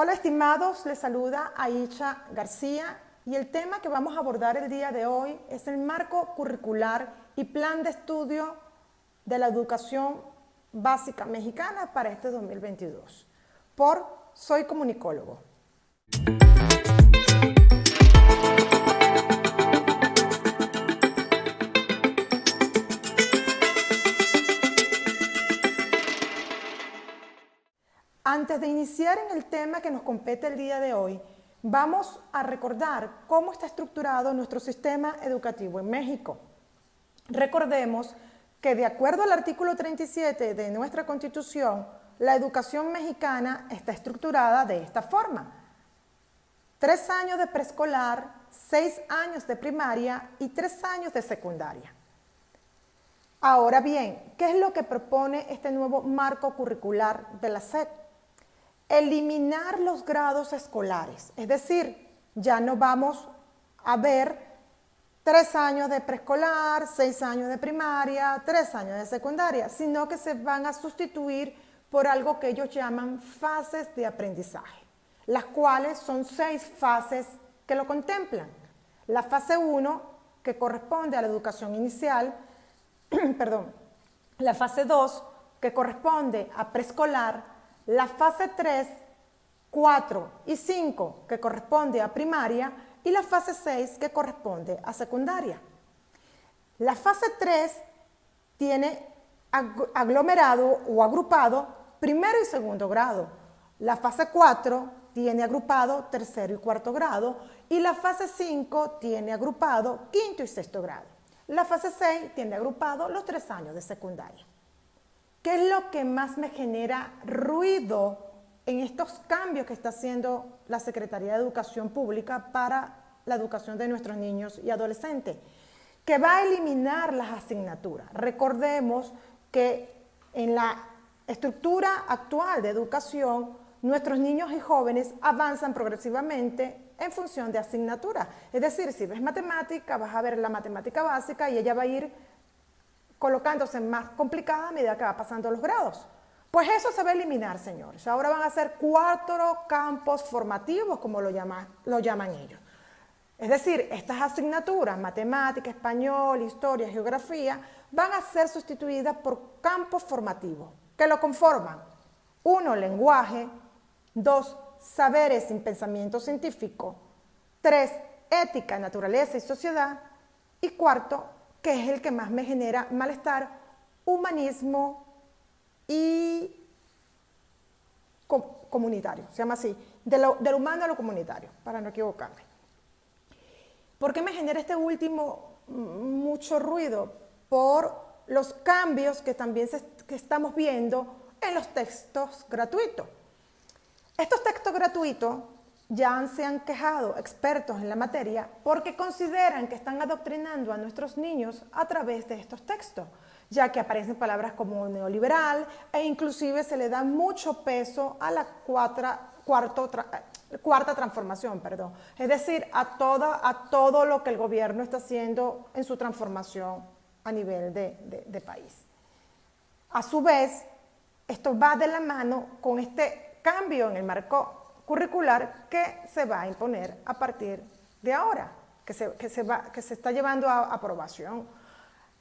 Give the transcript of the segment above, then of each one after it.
Hola estimados, les saluda Aicha García y el tema que vamos a abordar el día de hoy es el marco curricular y plan de estudio de la educación básica mexicana para este 2022 por Soy Comunicólogo. Antes de iniciar en el tema que nos compete el día de hoy, vamos a recordar cómo está estructurado nuestro sistema educativo en México. Recordemos que de acuerdo al artículo 37 de nuestra Constitución, la educación mexicana está estructurada de esta forma: 3 años de preescolar, 6 años de primaria y 3 años de secundaria. Ahora bien, ¿qué es lo que propone este nuevo marco curricular de la SEP? Eliminar los grados escolares, es decir, ya no vamos a ver 3 años de preescolar, 6 años de primaria, 3 años de secundaria, sino que se van a sustituir por algo que ellos llaman fases de aprendizaje, las cuales son 6 fases que lo contemplan. La fase 1, que corresponde a la educación inicial, la fase 2, que corresponde a preescolar, la fase 3, 4 y 5, que corresponde a primaria, y la fase 6, que corresponde a secundaria. La fase 3 tiene aglomerado o agrupado primero y segundo grado. La fase 4 tiene agrupado tercero y cuarto grado, y la fase 5 tiene agrupado quinto y sexto grado. La fase 6 tiene agrupado los 3 años de secundaria. ¿Qué es lo que más me genera ruido en estos cambios que está haciendo la Secretaría de Educación Pública para la educación de nuestros niños y adolescentes? Que va a eliminar las asignaturas. Recordemos que en la estructura actual de educación, nuestros niños y jóvenes avanzan progresivamente en función de asignaturas. Es decir, si ves matemática, vas a ver la matemática básica y ella va a ir colocándose más complicada a medida que va pasando los grados. Pues eso se va a eliminar, señores. Ahora van a ser 4 campos formativos, como lo llaman ellos. Es decir, estas asignaturas, matemática, español, historia, geografía, van a ser sustituidas por campos formativos que lo conforman: 1, lenguaje; 2, saberes sin pensamiento científico; 3, ética, naturaleza y sociedad; y 4, que es el que más me genera malestar, humanismo y comunitario, se llama así, del humano a lo comunitario, para no equivocarme. ¿Por qué me genera este último mucho ruido? Por los cambios que también que estamos viendo en los textos gratuitos. Estos textos gratuitos ya se han quejado expertos en la materia porque consideran que están adoctrinando a nuestros niños a través de estos textos, ya que aparecen palabras como neoliberal e inclusive se le da mucho peso a la cuarta transformación, es decir, a todo lo que el gobierno está haciendo en su transformación a nivel de país. A su vez, esto va de la mano con este cambio en el marco curricular que se va a imponer a partir de ahora, que se está llevando a aprobación.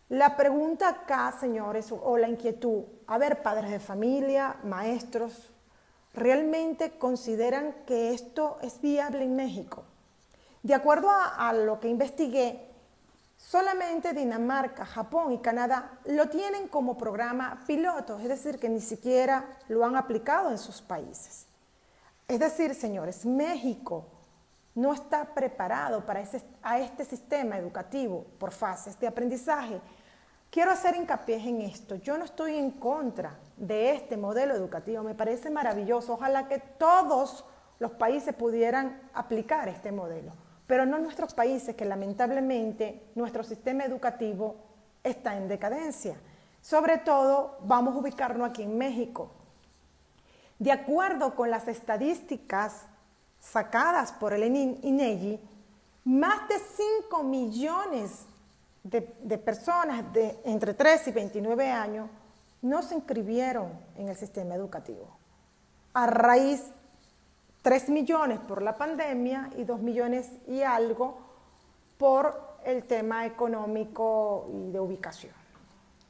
La pregunta acá, señores, o la inquietud: a ver, padres de familia, maestros, ¿realmente consideran que esto es viable en México? De acuerdo a lo que investigué, solamente Dinamarca, Japón y Canadá lo tienen como programa piloto, es decir, que ni siquiera lo han aplicado en sus países. Es decir, señores, México no está preparado para este sistema educativo por fases de aprendizaje. Quiero hacer hincapié en esto. Yo no estoy en contra de este modelo educativo, me parece maravilloso. Ojalá que todos los países pudieran aplicar este modelo, pero no nuestros países, que lamentablemente nuestro sistema educativo está en decadencia. Sobre todo, vamos a ubicarnos aquí en México. De acuerdo con las estadísticas sacadas por el INEGI, más de 5 millones de personas de entre 3 y 29 años no se inscribieron en el sistema educativo a raíz 3 millones por la pandemia y 2 millones y algo por el tema económico y de ubicación.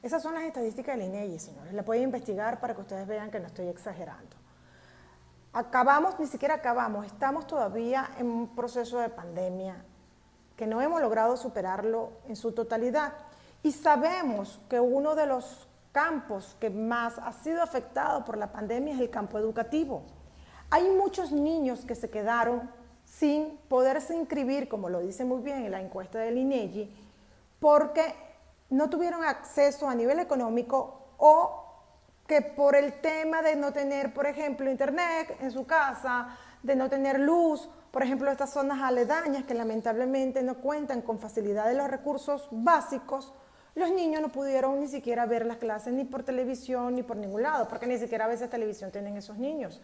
Esas son las estadísticas del INEGI, señores. La pueden investigar para que ustedes vean que no estoy exagerando. Ni siquiera acabamos, estamos todavía en un proceso de pandemia que no hemos logrado superarlo en su totalidad. Y sabemos que uno de los campos que más ha sido afectado por la pandemia es el campo educativo. Hay muchos niños que se quedaron sin poderse inscribir, como lo dice muy bien en la encuesta del INEGI, porque no tuvieron acceso a nivel económico o que por el tema de no tener, por ejemplo, internet en su casa, de no tener luz, por ejemplo, estas zonas aledañas que lamentablemente no cuentan con facilidad de los recursos básicos, los niños no pudieron ni siquiera ver las clases ni por televisión ni por ningún lado, porque ni siquiera a veces televisión tienen esos niños.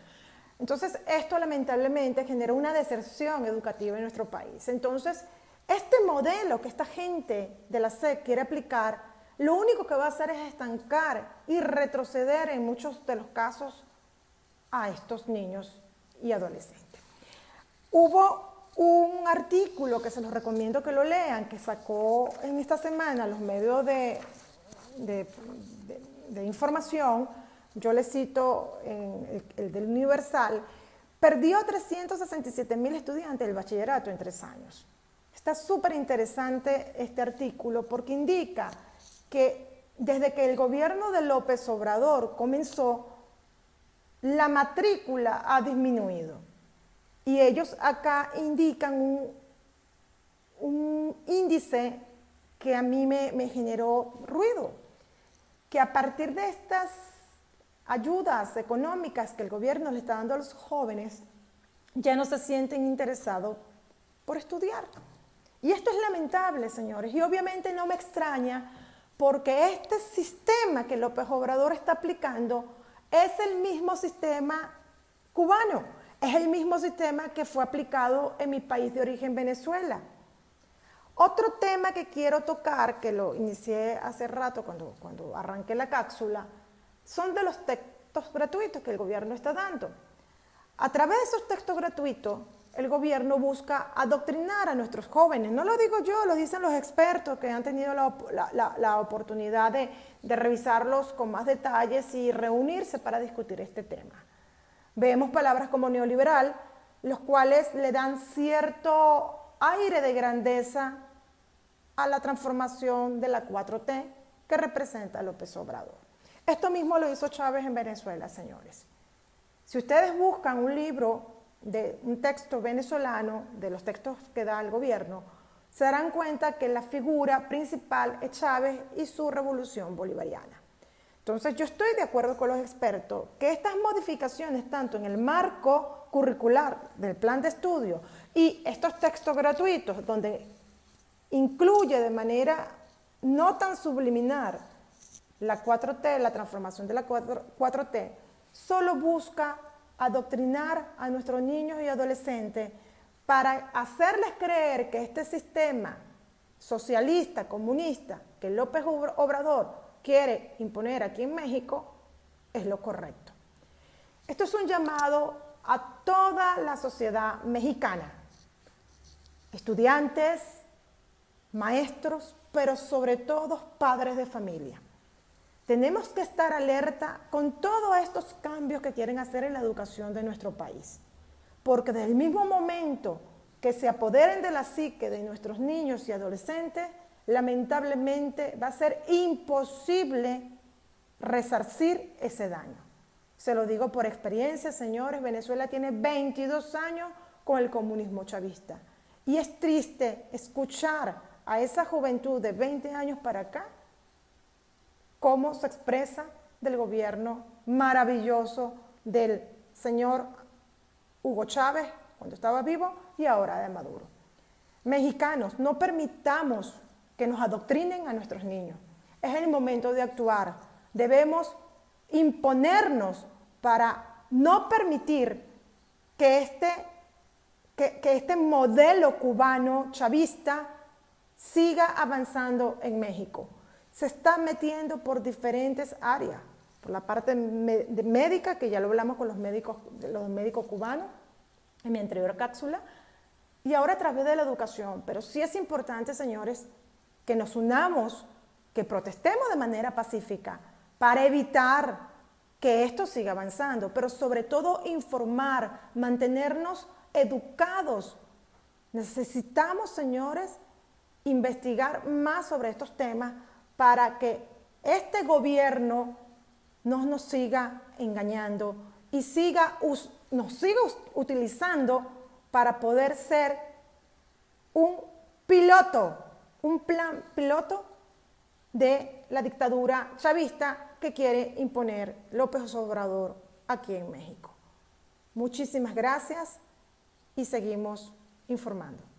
Entonces, esto lamentablemente genera una deserción educativa en nuestro país. Entonces, este modelo que esta gente de la SEC quiere aplicar, lo único que va a hacer es estancar y retroceder en muchos de los casos a estos niños y adolescentes. Hubo un artículo que se los recomiendo que lo lean, que sacó en esta semana los medios de información. Yo les cito el del Universal. Perdió 367,000 estudiantes del bachillerato en 3 años. Está súper interesante este artículo porque indica que desde que el gobierno de López Obrador comenzó, la matrícula ha disminuido. Y ellos acá indican un índice que a mí me generó ruido, que a partir de estas ayudas económicas que el gobierno le está dando a los jóvenes, ya no se sienten interesados por estudiar. Y esto es lamentable, señores, y obviamente no me extraña porque este sistema que López Obrador está aplicando es el mismo sistema cubano, es el mismo sistema que fue aplicado en mi país de origen, Venezuela. Otro tema que quiero tocar, que lo inicié hace rato cuando arranqué la cápsula, son de los textos gratuitos que el gobierno está dando. A través de esos textos gratuitos, el gobierno busca adoctrinar a nuestros jóvenes. No lo digo yo, lo dicen los expertos que han tenido la oportunidad de revisarlos con más detalles y reunirse para discutir este tema. Vemos palabras como neoliberal, los cuales le dan cierto aire de grandeza a la transformación de la 4T que representa López Obrador. Esto mismo lo hizo Chávez en Venezuela, señores. Si ustedes buscan un libro de un texto venezolano, de los textos que da el gobierno, se darán cuenta que la figura principal es Chávez y su revolución bolivariana. Entonces, yo estoy de acuerdo con los expertos que estas modificaciones, tanto en el marco curricular del plan de estudio y estos textos gratuitos, donde incluye de manera no tan subliminar la 4T, la transformación de la 4T, solo busca adoctrinar a nuestros niños y adolescentes para hacerles creer que este sistema socialista, comunista, que López Obrador quiere imponer aquí en México, es lo correcto. Esto es un llamado a toda la sociedad mexicana, estudiantes, maestros, pero sobre todo padres de familia. Tenemos que estar alerta con todos estos cambios que quieren hacer en la educación de nuestro país, porque desde el mismo momento que se apoderen de la psique de nuestros niños y adolescentes, lamentablemente va a ser imposible resarcir ese daño. Se lo digo por experiencia, señores, Venezuela tiene 22 años con el comunismo chavista. Y es triste escuchar a esa juventud de 20 años para acá cómo se expresa del gobierno maravilloso del señor Hugo Chávez cuando estaba vivo y ahora de Maduro. Mexicanos, no permitamos que nos adoctrinen a nuestros niños. Es el momento de actuar. Debemos imponernos para no permitir que este modelo cubano chavista siga avanzando en México. Se está metiendo por diferentes áreas, por la parte médica, que ya lo hablamos con los médicos cubanos, en mi anterior cápsula, y ahora a través de la educación. Pero sí es importante, señores, que nos unamos, que protestemos de manera pacífica para evitar que esto siga avanzando, pero sobre todo informar, mantenernos educados. Necesitamos, señores, investigar más sobre estos temas para que este gobierno no nos siga engañando y nos siga utilizando para poder ser un piloto, un plan piloto de la dictadura chavista que quiere imponer López Obrador aquí en México. Muchísimas gracias y seguimos informando.